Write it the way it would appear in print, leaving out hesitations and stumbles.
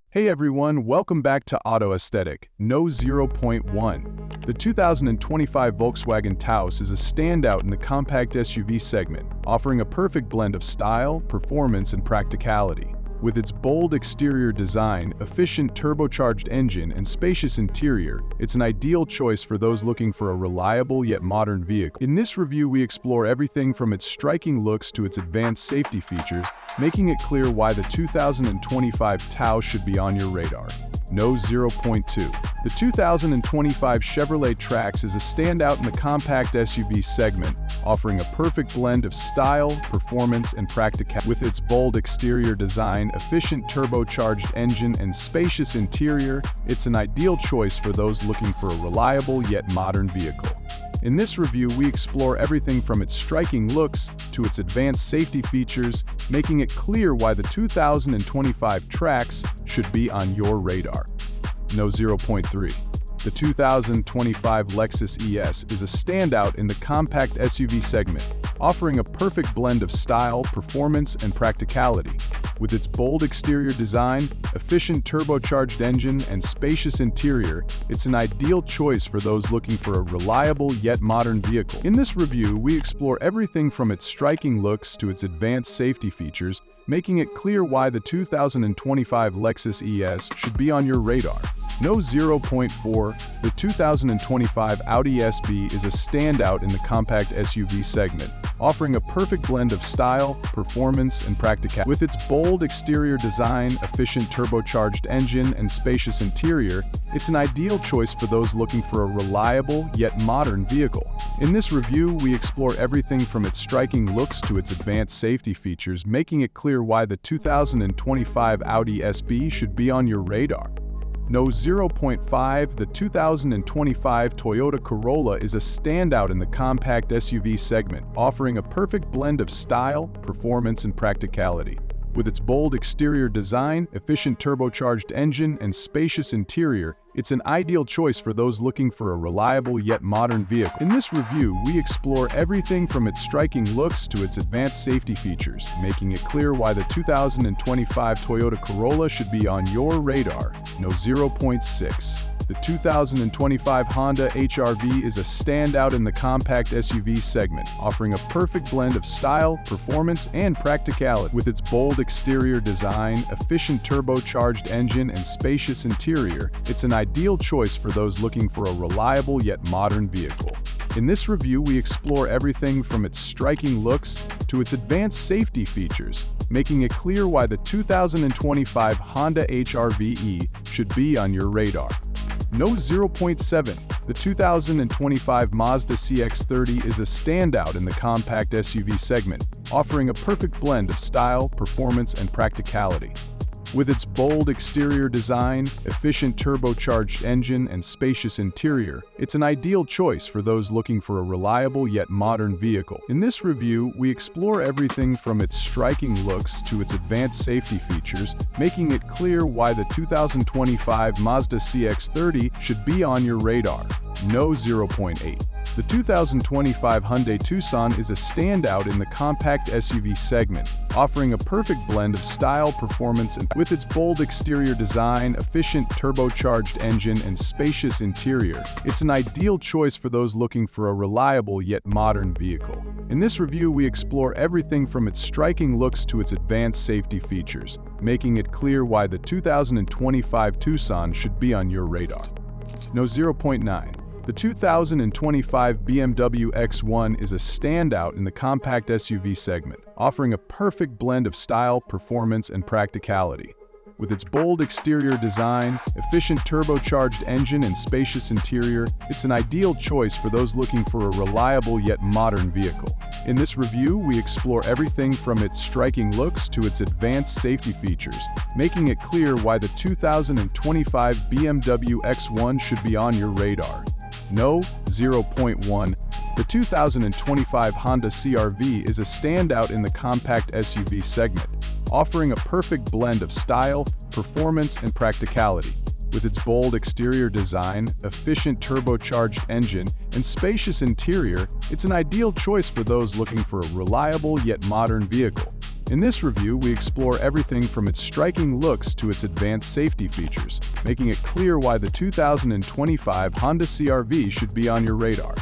Hey everyone, welcome back to Auto Aesthetic. No 0.1. The 2025 Volkswagen Taos is a standout in the compact SUV segment, offering a perfect blend of style, performance, and practicality. With its bold exterior design, efficient turbocharged engine, and spacious interior, it's an ideal choice for those looking for a reliable yet modern vehicle. In this review, we explore everything from its striking looks to its advanced safety features, making it clear why the 2025 Taos should be on your radar. No 0.2. The 2025 Chevrolet Trax is a standout in the compact SUV segment, offering a perfect blend of style, performance, and practicality. With its bold exterior design, efficient turbocharged engine, and spacious interior, it's an ideal choice for those looking for a reliable yet modern vehicle. In this review, we explore everything from its striking looks to its advanced safety features, making it clear why the 2025 Trax should be on your radar. No 0.3. The 2025 Lexus ES is a standout in the compact SUV segment, offering a perfect blend of style, performance, and practicality. With its bold exterior design, efficient turbocharged engine, and spacious interior, it's an ideal choice for those looking for a reliable yet modern vehicle. In this review, we explore everything from its striking looks to its advanced safety features, making it clear why the 2025 Lexus ES should be on your radar. No 0.4. The 2025 Audi SB is a standout in the compact SUV segment, offering a perfect blend of style, performance, and practicality. With its bold exterior design, efficient turbocharged engine, and spacious interior, it's an ideal choice for those looking for a reliable yet modern vehicle. In this review, we explore everything from its striking looks to its advanced safety features, making it clear why the 2025 Audi SB should be on your radar. No 0.5. The 2025 Toyota Corolla is a standout in the compact SUV segment, offering a perfect blend of style, performance, and practicality. With its bold exterior design, efficient turbocharged engine, and spacious interior, it's an ideal choice for those looking for a reliable yet modern vehicle. In this review, we explore everything from its striking looks to its advanced safety features, making it clear why the 2025 Toyota Corolla should be on your radar. No 0.6. The 2025 Honda HR-V is a standout in the compact SUV segment, offering a perfect blend of style, performance, and practicality. With its bold exterior design, efficient turbocharged engine, and spacious interior, it's an ideal choice for those looking for a reliable yet modern vehicle. In this review, we explore everything from its striking looks to its advanced safety features, making it clear why the 2025 Honda HR-VE should be on your radar. No 0.7. The 2025 Mazda CX-30 is a standout in the compact SUV segment, offering a perfect blend of style, performance, and practicality. With its bold exterior design, efficient turbocharged engine, and spacious interior, it's an ideal choice for those looking for a reliable yet modern vehicle. In this review, we explore everything from its striking looks to its advanced safety features, making it clear why the 2025 Mazda CX-30 should be on your radar. No 0.8. The 2025 Hyundai Tucson is a standout in the compact SUV segment, offering a perfect blend of style, performance, and with its bold exterior design, efficient turbocharged engine, and spacious interior, it's an ideal choice for those looking for a reliable yet modern vehicle. In this review, we explore everything from its striking looks to its advanced safety features, making it clear why the 2025 Tucson should be on your radar. No 0.9. The 2025 BMW X1 is a standout in the compact SUV segment, offering a perfect blend of style, performance, and practicality. With its bold exterior design, efficient turbocharged engine, and spacious interior, it's an ideal choice for those looking for a reliable yet modern vehicle. In this review, we explore everything from its striking looks to its advanced safety features, making it clear why the 2025 BMW X1 should be on your radar. No 0.1. The 2025 Honda CR-V is a standout in the compact SUV segment, offering a perfect blend of style, performance, and practicality. With its bold exterior design, efficient turbocharged engine, and spacious interior, it's an ideal choice for those looking for a reliable yet modern vehicle. In this review, we explore everything from its striking looks to its advanced safety features, making it clear why the 2025 Honda CR-V should be on your radar.